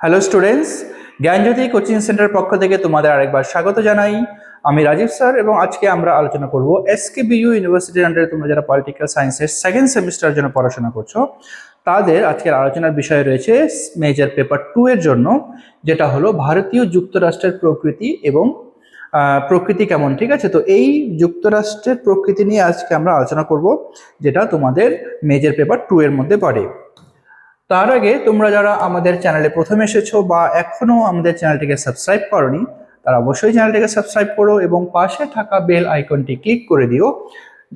Hello students, জ্ঞানজ্যোতি coaching centre পক্ষ থেকে তোমাদের আরেকবার স্বাগত জানাই। আমি রাজীব স্যার এবং আজকে আমরা আলোচনা করব এসকেবিইউ ইউনিভার্সিটির আন্ডারে তোমরা যারা পলিটিক্যাল সায়েন্সের সেকেন্ড সেমিস্টারের জন্য পড়াশোনা করছো তাদের আজকের আলোচনার বিষয় রয়েছে মেজর পেপার 2 এর জন্য, যেটা হলো ভারতীয় যুক্তরাষ্ট্রের প্রকৃতি এবং প্রকৃতি কেমন। ঠিক আছে, তো এই যুক্তরাষ্ট্রের প্রকৃতি নিয়ে আজকে আমরা আলোচনা করব, যেটা তোমাদের মেজর পেপার 2 এর মধ্যে পড়ে। তার আগে তোমরা যারা আমাদের চ্যানেলে প্রথম এসেছো বা এখনো আমাদের চ্যানেলটিকে সাবস্ক্রাইব করোনি, তারা অবশ্যই চ্যানেলটিকে সাবস্ক্রাইব করো এবং পাশে থাকা বেল আইকনটি ক্লিক করে দিও,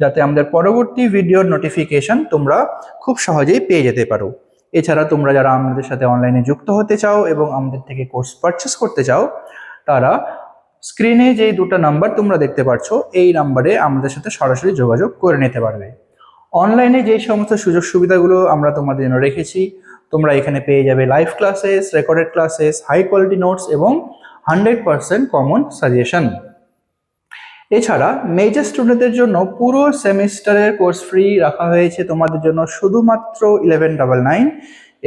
যাতে আমাদের পরবর্তী ভিডিওর নোটিফিকেশন তোমরা খুব সহজেই পেয়ে যেতে পারো। এছাড়া তোমরা যারা আমাদের সাথে অনলাইনে যুক্ত হতে চাও এবং আমাদের থেকে কোর্স পারচেস করতে চাও, তারা স্ক্রিনে যে দুটো নাম্বার তোমরা দেখতে পাচ্ছ, এই নাম্বারে আমাদের সাথে সরাসরি যোগাযোগ করে নিতে পারবে। অনলাইনে যে সমস্ত সুযোগ সুবিধাগুলো আমরা তোমাদের জন্য রেখেছি, তোমরা এখানে পেয়ে যাবে live classes, recorded classes, high quality notes এবং 100% কমন সাজেশন। এছাড়া মেজর স্টুডেন্টদের জন্য পুরো সেমিস্টারের কোর্স ফ্রি রাখা হয়েছে তোমাদের জন্য শুধুমাত্র 1199,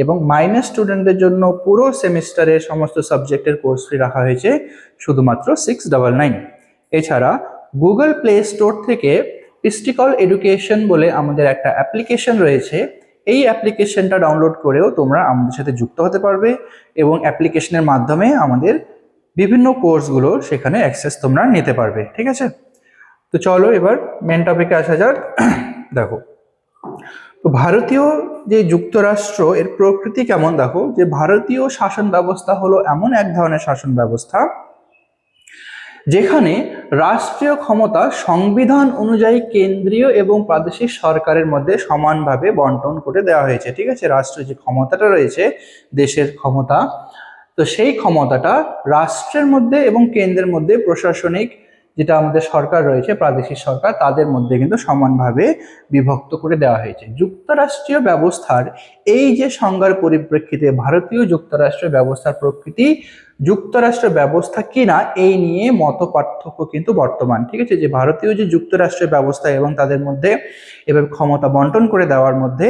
এবং মাইনর স্টুডেন্টদের জন্য পুরো সেমিস্টারের সমস্ত সাবজেক্টের কোর্স ফ্রি রাখা হয়েছে শুধুমাত্র 699। এছাড়া গুগল প্লে স্টোর থেকে পিস্টিকল এডুকেশন বলে আমাদের একটা অ্যাপ্লিকেশন রয়েছে, এই অ্যাপ্লিকেশনটা ডাউনলোড করেও তোমরা আমাদের সাথে যুক্ত হতে পারবে এবং অ্যাপ্লিকেশনের মাধ্যমে আমাদের বিভিন্ন কোর্সগুলো সেখানে অ্যাক্সেস তোমরা নিতে পারবে। ঠিক আছে, তো চলো এবার মেন টপিকে আসা যাক। দেখো, তো ভারতীয় যে যুক্তরাষ্ট্র এর প্রকৃতি কেমন, দেখো যে ভারতীয় শাসন ব্যবস্থা হলো এমন এক ধরনের শাসন ব্যবস্থা যেখানে রাষ্ট্রীয় ক্ষমতা সংবিধান অনুযায়ী কেন্দ্রীয় এবং প্রাদেশিক সরকারের মধ্যে সমানভাবে বন্টন করে দেওয়া হয়েছে। ঠিক আছে, রাষ্ট্রের যে ক্ষমতাটা রয়েছে, দেশের ক্ষমতা, তো সেই ক্ষমতাটা রাষ্ট্রের মধ্যে এবং কেন্দ্রের মধ্যে প্রশাসনিক যেটা আমাদের সরকার রয়েছে, প্রাদেশিক সরকার, তাদের মধ্যে কিন্তু সমানভাবে বিভক্ত করে দেওয়া হয়েছে। যুক্তরাষ্ট্রীয় ব্যবস্থার এই যে সংজ্ঞার পরিপ্রেক্ষিতে ভারতীয় যুক্তরাষ্ট্রীয় ব্যবস্থার প্রকৃতি যুক্তরাষ্ট্র ব্যবস্থা কিনা এই নিয়ে মত পার্থক্য কিন্তু বর্তমান। ঠিক আছে, যে ভারতীয় যে যুক্তরাষ্ট্রীয় ব্যবস্থা এবং তাদের মধ্যে এভাবে ক্ষমতা বন্টন করে দেওয়ার মধ্যে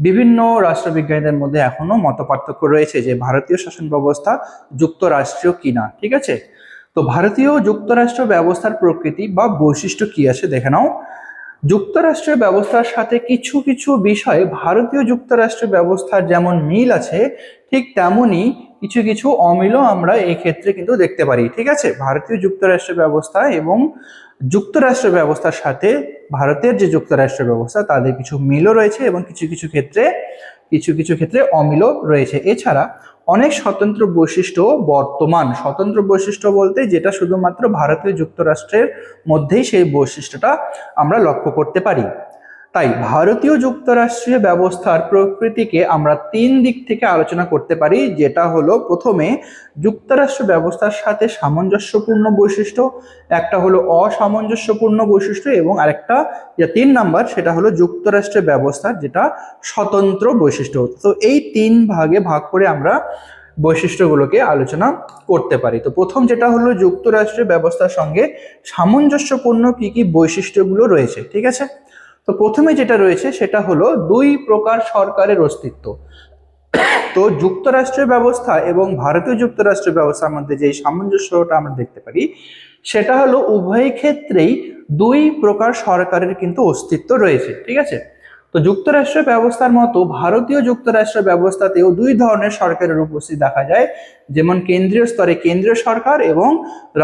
বিভিন্ন রাষ্ট্রবিজ্ঞানীদের মধ্যে এখনো মত পার্থক্য রয়েছে যে ভারতীয় শাসন ব্যবস্থা যুক্তরাষ্ট্রীয় কিনা। ঠিক আছে, তো ভারতীয় যুক্তরাষ্ট্র ব্যবস্থার প্রকৃতি বা বৈশিষ্ট্য কি আছে দেখে নাও। যুক্তরাষ্ট্রীয় ব্যবস্থার সাথে কিছু কিছু বিষয়ে ভারতীয় যুক্তরাষ্ট্রীয় ব্যবস্থার যেমন মিল আছে, ঠিক তেমনি কিছু কিছু অমিলও আমরা এই ক্ষেত্রে কিন্তু দেখতে পারি। ঠিক আছে, ভারতীয় যুক্তরাষ্ট্র ব্যবস্থা এবং যুক্তরাষ্ট্র ব্যবস্থার সাথে ভারতের যে যুক্তরাষ্ট্র ব্যবস্থা তাদের কিছু মিলও রয়েছে এবং কিছু কিছু ক্ষেত্রে অমিলও রয়েছে। এছাড়া অনেক স্বতন্ত্র বৈশিষ্ট্য বর্তমান, স্বতন্ত্র বৈশিষ্ট্য বলতে যেটা শুধুমাত্র ভারতীয় যুক্তরাষ্ট্রের মধ্যেই সেই বৈশিষ্ট্যটা আমরা লক্ষ্য করতে পারি। তাই ভারতীয় যুক্তরাষ্ট্রীয় ব্যবস্থার প্রকৃতিকে আমরা 3 দিক থেকে আলোচনা করতে পারি, যেটা হলো প্রথমে যুক্তরাষ্ট্র ব্যবস্থার সাথে সামঞ্জস্যপূর্ণ বৈশিষ্ট্য, একটা হলো অসামঞ্জস্যপূর্ণ বৈশিষ্ট্য এবং আরেকটা যে 3 নাম্বার সেটা হলো যুক্তরাষ্ট্রের ব্যবস্থার যেটা স্বতন্ত্র বৈশিষ্ট্য। তো এই 3 ভাগে ভাগ করে আমরা বৈশিষ্ট্যগুলোকে আলোচনা করতে পারি। তো প্রথম যেটা হলো যুক্তরাষ্ট্রের ব্যবস্থার সঙ্গে সামঞ্জস্যপূর্ণ কি কি বৈশিষ্ট্যগুলো রয়েছে। ঠিক আছে, তো প্রথমে যেটা রয়েছে সেটা হলো 2 প্রকার সরকারের অস্তিত্ব। তো যুক্তরাষ্ট্রীয় ব্যবস্থা এবং ভারতীয় যুক্তরাষ্ট্রীয় ব্যবস্থার মধ্যে যে সামঞ্জস্যটা আমরা দেখতে পারি সেটা হলো উভয় ক্ষেত্রেই 2 প্রকার সরকারের কিন্তু অস্তিত্ব রয়েছে। ঠিক আছে, তো যুক্তরাষ্ট্রীয় ব্যবস্থার মতো ভারতীয় যুক্তরাষ্ট্র ব্যবস্থাতেও 2 ধরনের সরকারের উপস্থিতি দেখা যায়, যেমন কেন্দ্রীয় স্তরে কেন্দ্রীয় সরকার এবং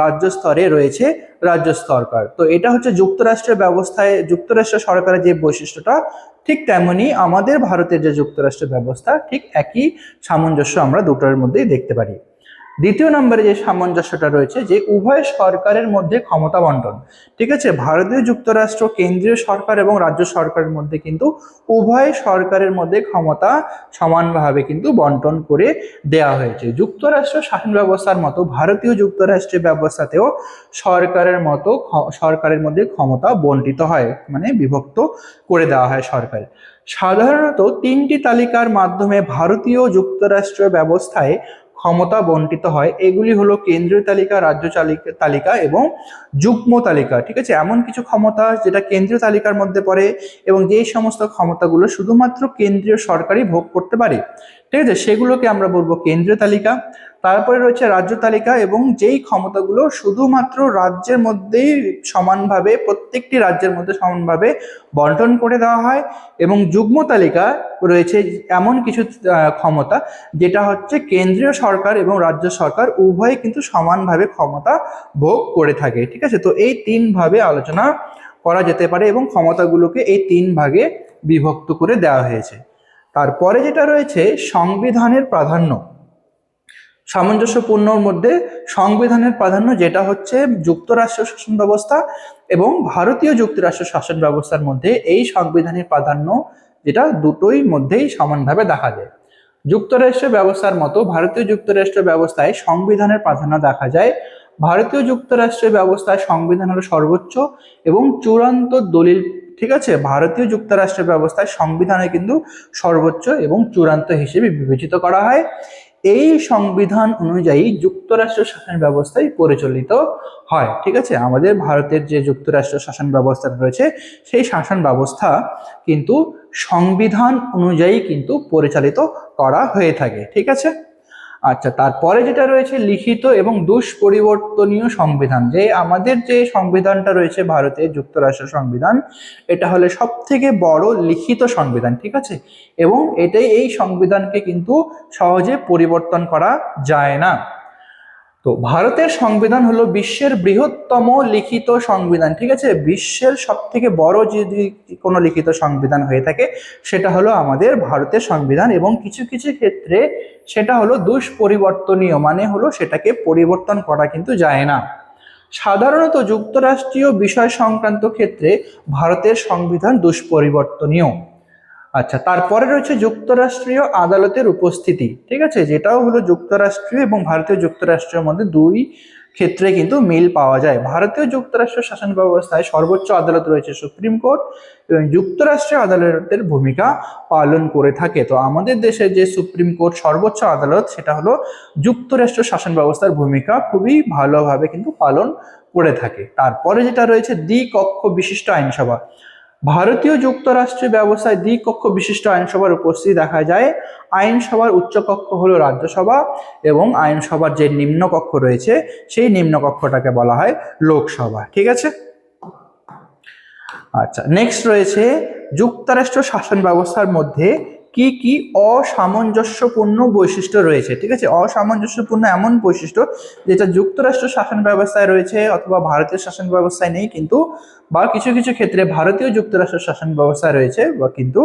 রাজ্য স্তরে রয়েছে রাজ্য সরকার। তো এটা হচ্ছে যুক্তরাষ্ট্রের ব্যবস্থায় যুক্তরাষ্ট্র সরকারের যে বৈশিষ্ট্যটা, ঠিক তেমনি আমাদের ভারতের যে যুক্তরাষ্ট্র ব্যবস্থা, ঠিক একই সামঞ্জস্য আমরা দুটোর মধ্যেই দেখতে পারি। দ্বিতীয় নম্বরে যে সামঞ্জস্যটা রয়েছে যে উভয় সরকারের মধ্যে ক্ষমতা বন্টন। ঠিক আছে, ভারতীয় যুক্তরাষ্ট্র কেন্দ্রীয় সরকার এবং রাজ্য সরকারের মধ্যে কিন্তু উভয় সরকারের মধ্যে ক্ষমতা সমানভাবে কিন্তু বন্টন করে দেওয়া হয়েছে। যুক্তরাষ্ট্র শাসন ব্যবস্থার মতো ভারতীয় যুক্তরাষ্ট্রীয় ব্যবস্থাতেও সরকারের মধ্যে ক্ষমতা বন্টিত হয়, মানে বিভক্ত করে দেওয়া হয় সরকার। সাধারণত 3টি তালিকার মাধ্যমে ভারতীয় যুক্তরাষ্ট্রীয় ব্যবস্থায় ক্ষমতা বন্টিত হয়। এগুলি হলো কেন্দ্রীয় তালিকা, রাজ্য তালিকা এবং যুগ্ম তালিকা। ঠিক আছে, এমন কিছু ক্ষমতা যেটা কেন্দ্রীয় তালিকার মধ্যে পড়ে এবং যেই সমস্ত ক্ষমতাগুলো শুধুমাত্র কেন্দ্রীয় সরকারই ভোগ করতে পারে। ঠিক আছে, সেগুলোকে আমরা বলবো কেন্দ্রীয় তালিকা। তারপরে রয়েছে রাজ্য তালিকা, এবং যেই ক্ষমতাগুলো শুধুমাত্র রাজ্যের মধ্যেই সমানভাবে, প্রত্যেকটি রাজ্যের মধ্যে সমানভাবে বন্টন করে দেওয়া হয়। এবং যুগ্ম তালিকা রয়েছে এমন কিছু ক্ষমতা যেটা হচ্ছে কেন্দ্রীয় সরকার এবং রাজ্য সরকার উভয়ে কিন্তু সমানভাবে ক্ষমতা ভোগ করে থাকে। ঠিক আছে, তো এই তিন ভাবে আলোচনা করা যেতে পারে এবং ক্ষমতাগুলোকে এই তিন ভাগে বিভক্ত করে দেওয়া হয়েছে। তারপরে যেটা রয়েছে সংবিধানের প্রাধান্য, সামঞ্জস্যপূর্ণর মধ্যে সংবিধানের প্রাধান্য, যেটা হচ্ছে যুক্তরাষ্ট্র শাসন ব্যবস্থা এবং ভারতীয় যুক্তরাষ্ট্র শাসন ব্যবস্থার মধ্যে এই সংবিধানের প্রাধান্য, যেটা দুটোই মধ্যেই সমানভাবে দেখা যায়। যুক্তরাষ্ট্র ব্যবস্থার মতো ভারতীয় যুক্তরাষ্ট্র ব্যবস্থায় সংবিধানের প্রাধান্য দেখা যায়। ভারতীয় যুক্তরাষ্ট্রের ব্যবস্থায় সংবিধান হলো সর্বোচ্চ এবং চূড়ান্ত দলিল। ঠিক আছে, ভারতীয় যুক্তরাষ্ট্রের ব্যবস্থায় সংবিধানে কিন্তু সর্বোচ্চ এবং চূড়ান্ত হিসেবে বিবেচিত করা হয়। এই সংবিধান অনুযায়ী যুক্তরাষ্ট্র শাসন ব্যবস্থায় পরিচালিত হয়। ঠিক আছে, আমাদের ভারতের যে যুক্তরাষ্ট্র শাসন ব্যবস্থা রয়েছে সেই শাসন ব্যবস্থা কিন্তু সংবিধান অনুযায়ী কিন্তু পরিচালিত করা হয়ে থাকে। ঠিক আছে, আচ্ছা, তারপরে যেটা রয়েছে লিখিত এবং দুষ্পরিবর্তনীয় সংবিধান। যে আমাদের যে সংবিধানটা রয়েছে ভারতের যুক্তরাষ্ট্র সংবিধান, এটা হলে সব থেকে বড় লিখিত সংবিধান। ঠিক আছে, এবং এই সংবিধানকে কিন্তু সহজে পরিবর্তন করা যায় না। তো ভারতের সংবিধান হলো বিশ্বের বৃহত্তম লিখিত সংবিধান। ঠিক আছে, বিশ্বের সব থেকে বড় যদি কোনো লিখিত সংবিধান হয়ে থাকে সেটা হলো আমাদের ভারতের সংবিধান, এবং কিছু কিছু ক্ষেত্রে সেটা হলো দুষ্পরিবর্তনীয়, মানে হলো সেটাকে পরিবর্তন করা কিন্তু যায় না। সাধারণত যুক্তরাষ্ট্রীয় বিষয় সংক্রান্ত ক্ষেত্রে ভারতের সংবিধান দুষ্পরিবর্তনীয়। আচ্ছা, তারপরে রয়েছে যুক্তরাষ্ট্রীয় আদালতের উপস্থিতি। ঠিক আছে, যেটাও হলো যুক্তরাষ্ট্রীয় এবং ভারতীয় যুক্তরাষ্ট্রের মধ্যে দুই ক্ষেত্রে কিন্তু মিল পাওয়া যায়। ভারতীয় যুক্তরাষ্ট্র শাসন ব্যবস্থায় সর্বোচ্চ আদালত রয়েছে সুপ্রিম কোর্ট, এবং যুক্তরাষ্ট্রীয় আদালতের ভূমিকা পালন করে থাকে। তো আমাদের দেশে যে সুপ্রিম কোর্ট সর্বোচ্চ আদালত, সেটা হলো যুক্তরাষ্ট্র শাসন ব্যবস্থার ভূমিকা খুবই ভালোভাবে কিন্তু পালন করে থাকে। তারপরে যেটা রয়েছে দ্বিকক্ষ বিশিষ্ট আইনসভা। ভারতীয় যুক্তরাষ্ট্রের ব্যবস্থায় দ্বিকক্ষ বিশিষ্ট আইনসভার উপস্থিতি দেখা যায়। আইনসভার উচ্চকক্ষ হলো রাজ্যসভা, এবং আইনসভার যে নিম্নকক্ষ রয়েছে সেই নিম্নকক্ষটাকে বলা হয় লোকসভা। ঠিক আছে, আচ্ছা, নেক্সট রয়েছে যুক্তরাষ্ট্র শাসন ব্যবস্থার মধ্যে কি কি অসামঞ্জস্যপূর্ণ বৈশিষ্ট্য রয়েছে। ঠিক আছে, অসামঞ্জস্যপূর্ণ এমন বৈশিষ্ট্য যেটা যুক্তরাষ্ট্র শাসন ব্যবস্থায় রয়েছে অথবা ভারতীয় শাসন ব্যবস্থায় নেই, কিন্তু বা কিছু কিছু ক্ষেত্রে ভারতীয় যুক্তরাষ্ট্র শাসন ব্যবস্থায় রয়েছে বা কিন্তু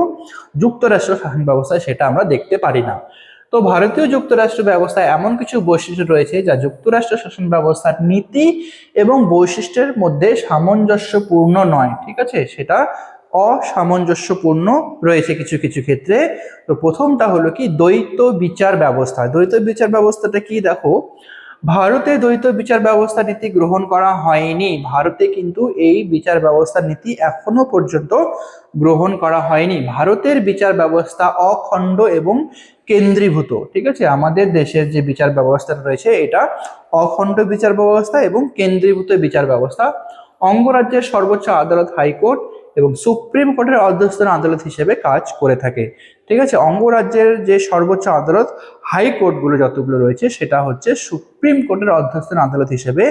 যুক্তরাষ্ট্র শাসন ব্যবস্থায় সেটা আমরা দেখতে পারি না। তো ভারতীয় যুক্তরাষ্ট্র ব্যবস্থায় এমন কিছু বৈশিষ্ট্য রয়েছে যা যুক্তরাষ্ট্র শাসন ব্যবস্থার নীতি এবং বৈশিষ্ট্যের মধ্যে সামঞ্জস্যপূর্ণ নয়। ঠিক আছে, সেটা অসামঞ্জস্যপূর্ণ রয়েছে কিছু কিছু ক্ষেত্রে। তো প্রথমটা হলো কি দ্বৈত বিচার ব্যবস্থা। দ্বৈত বিচার ব্যবস্থাটা কি, দেখো, ভারতে দ্বৈত বিচার ব্যবস্থা নীতি গ্রহণ করা হয়নি। ভারতে কিন্তু এই বিচার ব্যবস্থার নীতি এখনো পর্যন্ত গ্রহণ করা হয়নি। ভারতের বিচার ব্যবস্থা অখণ্ড এবং কেন্দ্রীভূত। ঠিক আছে, আমাদের দেশের যে বিচার ব্যবস্থা রয়েছে এটা অখণ্ড বিচার ব্যবস্থা এবং কেন্দ্রীভূত বিচার ব্যবস্থা। অঙ্গরাজ্যের সর্বোচ্চ আদালত হাইকোর্ট এবং সুপ্রিম কোর্টের অধস্তন আদালত হিসেবে কাজ করে থাকে। ঠিক আছে, অঙ্গরাজ্যের যে সর্বোচ্চ আদালত হাইকোর্টগুলো যতগুলো রয়েছে সেটা হচ্ছে সুপ্রিম কোর্টের অধস্তন আদালত হিসেবে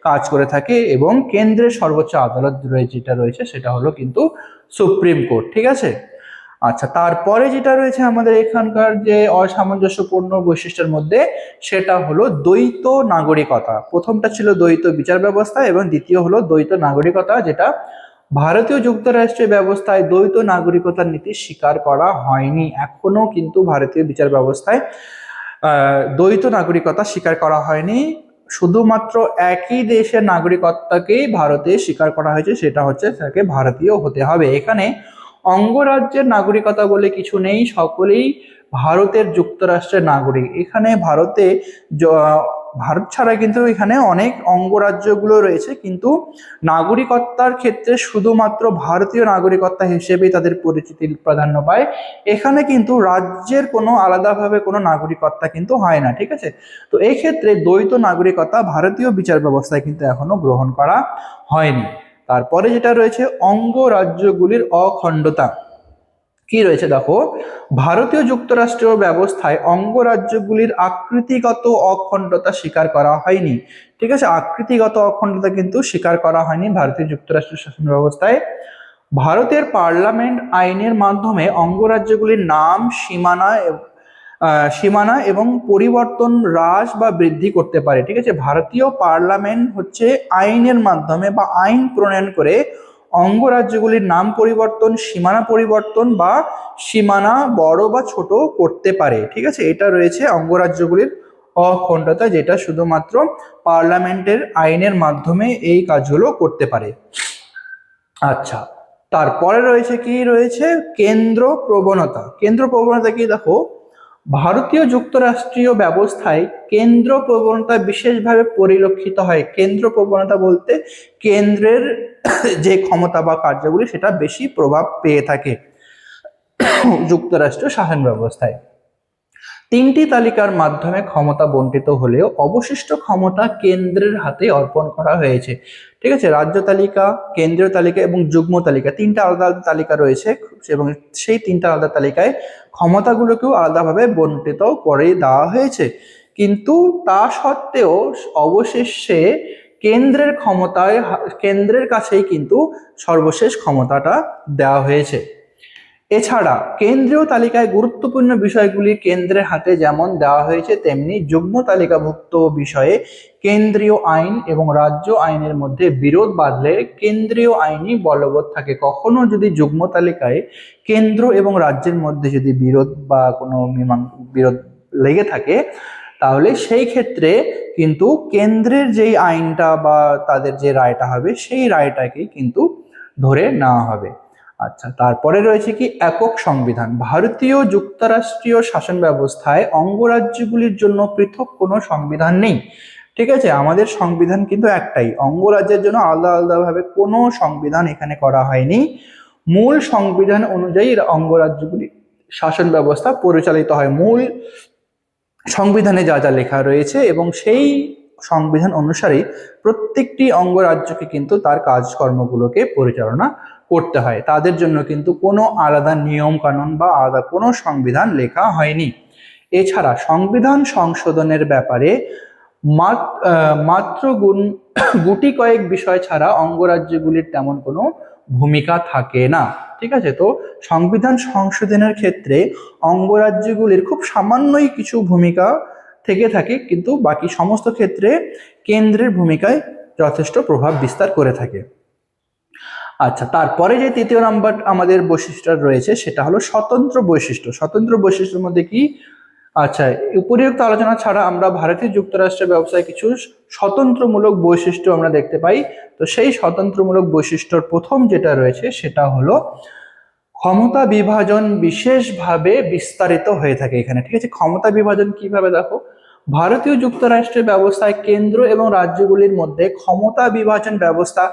কাজ করে থাকে, এবং কেন্দ্রের সর্বোচ্চ আদালত যেটা রয়েছে সেটা হলো কিন্তু সুপ্রিম কোর্ট। ঠিক আছে, আচ্ছা, তারপরে যেটা রয়েছে আমাদের এখানকার যে অসামঞ্জস্যপূর্ণ বৈশিষ্ট্যের মধ্যে সেটা হলো দ্বৈত নাগরিকতা। প্রথমটা ছিল দ্বৈত বিচার ব্যবস্থা এবং দ্বিতীয় হলো দ্বৈত নাগরিকতা, যেটা ভারতীয় যুক্তরাষ্ট্রের ব্যবস্থায় দ্বৈত নাগরিকতার নীতি স্বীকার করা হয়নি। এখনো কিন্তু ভারতীয় বিচার ব্যবস্থায় দ্বৈত নাগরিকতা স্বীকার করা হয়নি। শুধুমাত্র একই দেশের নাগরিকত্বকেই ভারতে স্বীকার করা হয়েছে, সেটা হচ্ছে তাকে ভারতীয় হতে হবে। এখানে অঙ্গরাজ্যের নাগরিকতা বলে কিছু নেই, সকলেই ভারতের যুক্তরাষ্ট্রের নাগরিক। এখানে ভারত ছাড়া কিন্তু এখানে অনেক অঙ্গরাজ্যগুলো রয়েছে, কিন্তু নাগরিকত্বার ক্ষেত্রে শুধুমাত্র ভারতীয় নাগরিকত্ব হিসেবেই তাদের পরিচিতি প্রাধান্য পায়। এখানে কিন্তু রাজ্যের কোনো আলাদাভাবে কোনো নাগরিকত্ব কিন্তু হয় না। ঠিক আছে, তো এই ক্ষেত্রে দ্বৈত নাগরিকতা ভারতীয় বিচার ব্যবস্থায় কিন্তু এখনো গ্রহণ করা হয়নি। তারপরে যেটা রয়েছে অঙ্গরাজ্যগুলির অখণ্ডতা। কি রয়েছে দেখো, ভারতীয় যুক্তরাষ্ট্রীয় ব্যবস্থায় অঙ্গরাজ্যগুলির আকৃতিগত অখণ্ডতা স্বীকার করা হয়নি। ঠিক আছে, আকৃতিগত অখণ্ডতা কিন্তু স্বীকার করা হয়নি ভারতীয় যুক্তরাষ্ট্রীয় শাসন ব্যবস্থায়। ভারতের পার্লামেন্ট আইনের মাধ্যমে অঙ্গরাজ্যগুলির নাম, সীমানা এবং পরিবর্তন হ্রাস বা বৃদ্ধি করতে পারে। ঠিক আছে, ভারতীয় পার্লামেন্ট হচ্ছে আইনের মাধ্যমে বা আইন প্রণয়ন করে অঙ্গরাজ্যগুলির নাম পরিবর্তন, সীমানা পরিবর্তন বা সীমানা বড় বা ছোট করতে পারে। ঠিক আছে, এটা রয়েছে অঙ্গরাজ্যগুলির অখণ্ডতা, যেটা শুধুমাত্র পার্লামেন্টের আইনের মাধ্যমে এই কাজগুলো করতে পারে। আচ্ছা, তারপরে রয়েছে কি, রয়েছে কেন্দ্র প্রবণতা। কেন্দ্র প্রবণতা কি দেখো, ভারতীয় যুক্তরাষ্ট্রীয় ব্যবস্থায় কেন্দ্র প্রবণতা বিশেষভাবে পরিলক্ষিত হয়। কেন্দ্র প্রবণতা বলতে কেন্দ্রের যে ক্ষমতা বা কার্যগুলি সেটা বেশি প্রভাব পেয়ে থাকে যুক্তরাষ্ট্রীয় শাসন ব্যবস্থায়। তিনটি তালিকার মাধ্যমে ক্ষমতা বন্টিত হলেও অবশিষ্ট ক্ষমতা কেন্দ্রের হাতে অর্পণ করা হয়েছে। ঠিক আছে, রাজ্য তালিকা, কেন্দ্রীয় তালিকা এবং যুগ্ম তালিকা, তিনটা আলাদা আলাদা তালিকা রয়েছে এবং সেই তিনটা আলাদা তালিকায় ক্ষমতাগুলোকেও আলাদাভাবে বন্টিত করে দেওয়া হয়েছে। কিন্তু তা সত্ত্বেও অবশেষে কেন্দ্রের কাছেই কিন্তু সর্বশেষ ক্ষমতাটা দেওয়া হয়েছে। এছাড়া কেন্দ্রীয় তালিকায় গুরুত্বপূর্ণ বিষয়গুলি কেন্দ্রের হাতে যেমন দেওয়া হয়েছে, তেমনি যুগ্ম তালিকাভুক্ত বিষয়ে কেন্দ্রীয় আইন এবং রাজ্য আইনের মধ্যে বিরোধ বাঁধলে কেন্দ্রীয় আইনই বলবৎ থাকে। কখনো যদি যুগ্ম তালিকায় কেন্দ্র এবং রাজ্যের মধ্যে যদি বিরোধ বা কোনো বিরোধ লেগে থাকে, তাহলে সেই ক্ষেত্রে কিন্তু কেন্দ্রের যেই আইনটা বা তাদের যে রায়টা হবে সেই রায়টাকেই কিন্তু ধরে নেওয়া হবে। আচ্ছা, তারপরে রয়েছে কি একক সংবিধান। ভারতীয় যুক্তরাষ্ট্রীয় শাসন ব্যবস্থায় অঙ্গরাজ্যগুলির জন্য পৃথক কোনো সংবিধান নেই। ঠিক আছে, আমাদের সংবিধান কিন্তু একটাই, অঙ্গরাজ্যের জন্য আলাদা আলাদাভাবে কোনো সংবিধান এখানে করা হয়নি। মূল সংবিধান অনুযায়ী অঙ্গরাজ্যগুলি শাসন ব্যবস্থা পরিচালিত হয়। মূল সংবিধানে যা যা লেখা রয়েছে এবং সেই সংবিধান অনুসারেই প্রত্যেকটি অঙ্গরাজ্যকে কিন্তু তার কাজকর্মগুলোকে পরিচালনা করতে হয়। তাদের জন্য কিন্তু কোনো আলাদা নিয়ম কানুন বা আলাদা কোনো সংবিধান লেখা হয়নি। এছাড়া সংবিধান সংশোধনের ব্যাপারে মাত্র গুটি কয়েক বিষয় ছাড়া অঙ্গরাজ্যগুলির তেমন কোনো ভূমিকা থাকে না। ঠিক আছে, তো সংবিধান সংশোধনের ক্ষেত্রে অঙ্গরাজ্যগুলির খুব সামান্যই কিছু ভূমিকা থেকে থাকে, কিন্তু বাকি সমস্ত ক্ষেত্রে কেন্দ্রের ভূমিকায় যথেষ্ট প্রভাব বিস্তার করে থাকে। আচ্ছা, তারপরে যে তৃতীয় নাম্বার আমাদের বৈশিষ্ট্য রয়েছে সেটা হলো স্বতন্ত্র বৈশিষ্ট্য। স্বতন্ত্র বৈশিষ্ট্যের মধ্যে কি, আচ্ছা, উপরিউক্ত আলোচনা ছাড়া আমরা ভারতীয় যুক্তরাষ্ট্রের ব্যবসায় কিছু স্বতন্ত্রমূলক বৈশিষ্ট্য আমরা দেখতে পাই। তো সেই স্বতন্ত্রমূলক বৈশিষ্ট্যর প্রথম যেটা রয়েছে সেটা হলো ক্ষমতা বিভাজন বিশেষভাবে বিস্তারিত হয়ে থাকে এখানে। ঠিক আছে, ক্ষমতা বিভাজন কিভাবে দেখো, ভারতীয় যুক্তরাষ্ট্রের ব্যবস্থায় কেন্দ্র এবং রাজ্যগুলির মধ্যে ক্ষমতা বিভাজন ব্যবস্থা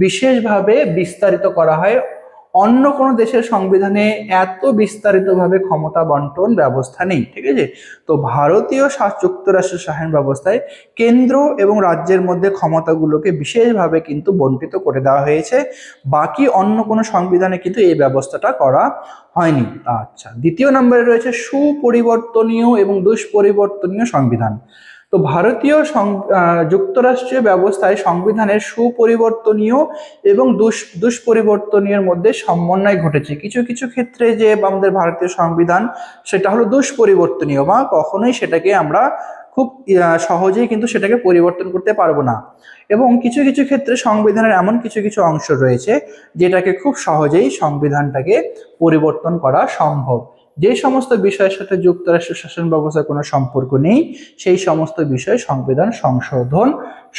বিশেষভাবে বিস্তারিত করা হয়। অন্য কোনো দেশের সংবিধানে এত বিস্তারিতভাবে ক্ষমতা বন্টন ব্যবস্থা নেই। ঠিক আছে, তো ভারতীয় যুক্তরাষ্ট্রের শাসন ব্যবস্থায় কেন্দ্র এবং রাজ্যের মধ্যে ক্ষমতাগুলোকে বিশেষভাবে কিন্তু বন্টিত করে দেওয়া হয়েছে। বাকি অন্য কোনো সংবিধানে কিন্তু এই ব্যবস্থাটা করা হয়নি। আচ্ছা, দ্বিতীয় নম্বরে রয়েছে সুপরিবর্তনীয় এবং দুষ্পরিবর্তনীয় সংবিধান। তো ভারতীয় যুক্তরাষ্ট্রীয় ব্যবস্থায় সংবিধানের সুপরিবর্তনীয় এবং দুষ্পরিবর্তনীয়ের মধ্যে সমন্বয় ঘটেছে। কিছু কিছু ক্ষেত্রে যে আমাদের ভারতীয় সংবিধান সেটা হলো দুষ্পরিবর্তনীয়, বা কখনোই সেটাকে আমরা খুব সহজেই কিন্তু সেটাকে পরিবর্তন করতে পারবো না। এবং কিছু কিছু ক্ষেত্রে সংবিধানের এমন কিছু কিছু অংশ রয়েছে যেটাকে খুব সহজেই সংবিধানটাকে পরিবর্তন করা সম্ভব। যে সমস্ত বিষয়ের সাথে যুক্তরাষ্ট্রের শাসন ব্যবস্থার কোনো সম্পর্ক নেই সেই সমস্ত বিষয়ে সংবিধান সংশোধন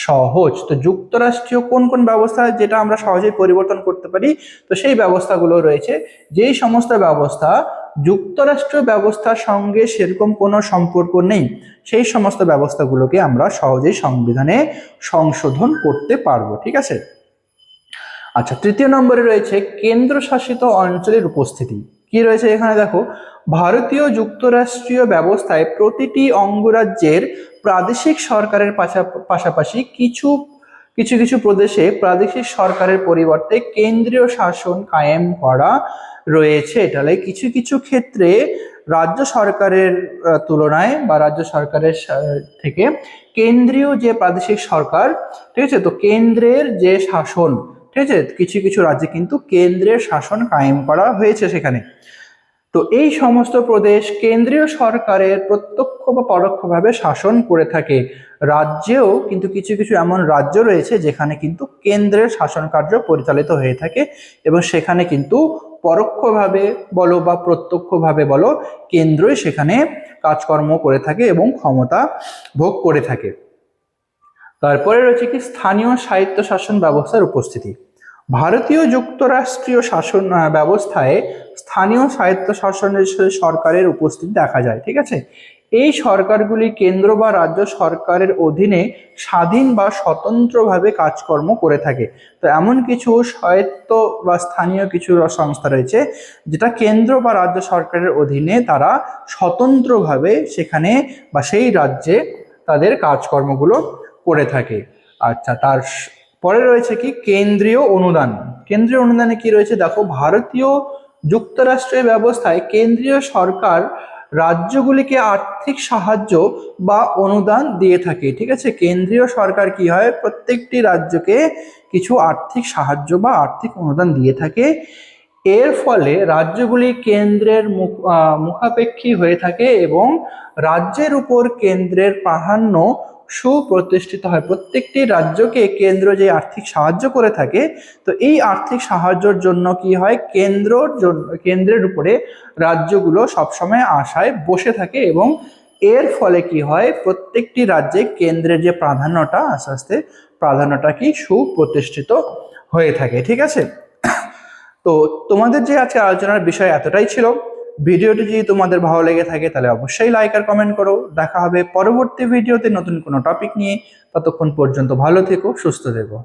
সহজ। তো যুক্তরাষ্ট্রীয় কোন কোন ব্যবস্থা যেটা আমরা সহজেই পরিবর্তন করতে পারি, তো সেই ব্যবস্থাগুলো রয়েছে। যেই সমস্ত ব্যবস্থা যুক্তরাষ্ট্রীয় ব্যবস্থার সঙ্গে সেরকম কোনো সম্পর্ক নেই সেই সমস্ত ব্যবস্থাগুলোকে আমরা সহজেই সংবিধানে সংশোধন করতে পারবো। ঠিক আছে, আচ্ছা, তৃতীয় নম্বরে রয়েছে কেন্দ্রশাসিত অঞ্চলের উপস্থিতি। কি রয়েছে এখানে দেখো, ভারতীয় যুক্তরাষ্ট্রীয় ব্যবস্থায় প্রতিটি অঙ্গরাজ্যের প্রাদেশিক সরকারের পাশাপাশি কিছু কিছু প্রদেশে প্রাদেশিক সরকারের পরিবর্তে কেন্দ্রীয় শাসন কায়েম করা রয়েছে। তাহলে কিছু কিছু ক্ষেত্রে রাজ্য সরকারের তুলনায় বা রাজ্য সরকারের থেকে কেন্দ্রীয় যে প্রাদেশিক সরকার, ঠিক আছে, তো কেন্দ্রের যে শাসন, ঠিক আছে, কিছু কিছু রাজ্যে কিন্তু কেন্দ্রের শাসন কায়েম করা হয়েছে সেখানে। তো এই সমস্ত প্রদেশ কেন্দ্রীয় সরকারের প্রত্যক্ষ বা পরোক্ষভাবে শাসন করে থাকে। রাজ্যেও কিন্তু কিছু কিছু এমন রাজ্য রয়েছে যেখানে কিন্তু কেন্দ্রের শাসন কার্য পরিচালিত হয়ে থাকে এবং সেখানে কিন্তু পরোক্ষভাবে বলো বা প্রত্যক্ষভাবে বলো কেন্দ্রই সেখানে কাজকর্ম করে থাকে এবং ক্ষমতা ভোগ করে থাকে। তারপরে রয়েছে কি স্থানীয় স্বায়ত্ত শাসন ব্যবস্থার উপস্থিতি। ভারতীয় যুক্তরাষ্ট্রীয় শাসন ব্যবস্থায় স্থানীয় স্বায়ত্ত শাসনের সরকারের উপস্থিতি দেখা যায়, ঠিক আছে। এই সরকারগুলি কেন্দ্র বা রাজ্য সরকারের অধীনে স্বাধীন বা স্বতন্ত্রভাবে কাজকর্ম করে থাকে। তো এমন কিছু স্বায়ত্ত বা স্থানীয় কিছু সংস্থা রয়েছে যেটা কেন্দ্র বা রাজ্য সরকারের অধীনে তারা স্বতন্ত্রভাবে সেখানে বা সেই রাজ্যে তাদের কাজকর্মগুলো করে থাকে। আচ্ছা, তার পরে রয়েছে কি কেন্দ্রীয় অনুদান। কেন্দ্রীয় অনুদানে কি রয়েছে দেখো, ভারতীয় যুক্তরাষ্ট্রের ব্যবস্থায় কেন্দ্রীয় সরকার রাজ্যগুলিকে আর্থিক সাহায্য বা অনুদান দিয়ে থাকে, ঠিক আছে। কেন্দ্রীয় সরকার কি হয়, প্রত্যেকটি রাজ্যকে কিছু আর্থিক সাহায্য বা আর্থিক অনুদান দিয়ে থাকে। এর ফলে রাজ্যগুলি কেন্দ্রের মুখাপেক্ষী হয়ে থাকে এবং রাজ্যের উপর কেন্দ্রের প্রাধান্য সুপ্রতিষ্ঠিত হয়। প্রত্যেকটি রাজ্যকে কেন্দ্র যে আর্থিক সাহায্য করে থাকে, তো এই আর্থিক সাহায্যের জন্য কি হয়, কেন্দ্রের উপরে রাজ্যগুলো সবসময় আশায় বসে থাকে এবং এর ফলে কি হয়, প্রত্যেকটি রাজ্যে কেন্দ্রের যে প্রাধান্যটা আস্তে আস্তে প্রাধান্যটা কি সুপ্রতিষ্ঠিত হয়ে থাকে, ঠিক আছে। তো তোমাদের যে আজকে আলোচনার বিষয় এতটাই ছিল। ভিডিওটি যদি তোমাদের ভালো লেগে থাকে তাহলে অবশ্যই লাইক আর কমেন্ট করো। দেখা হবে পরবর্তী ভিডিওতে নতুন কোনো টপিক নিয়ে। ততক্ষণ পর্যন্ত ভালো থেকো, সুস্থ থেকো।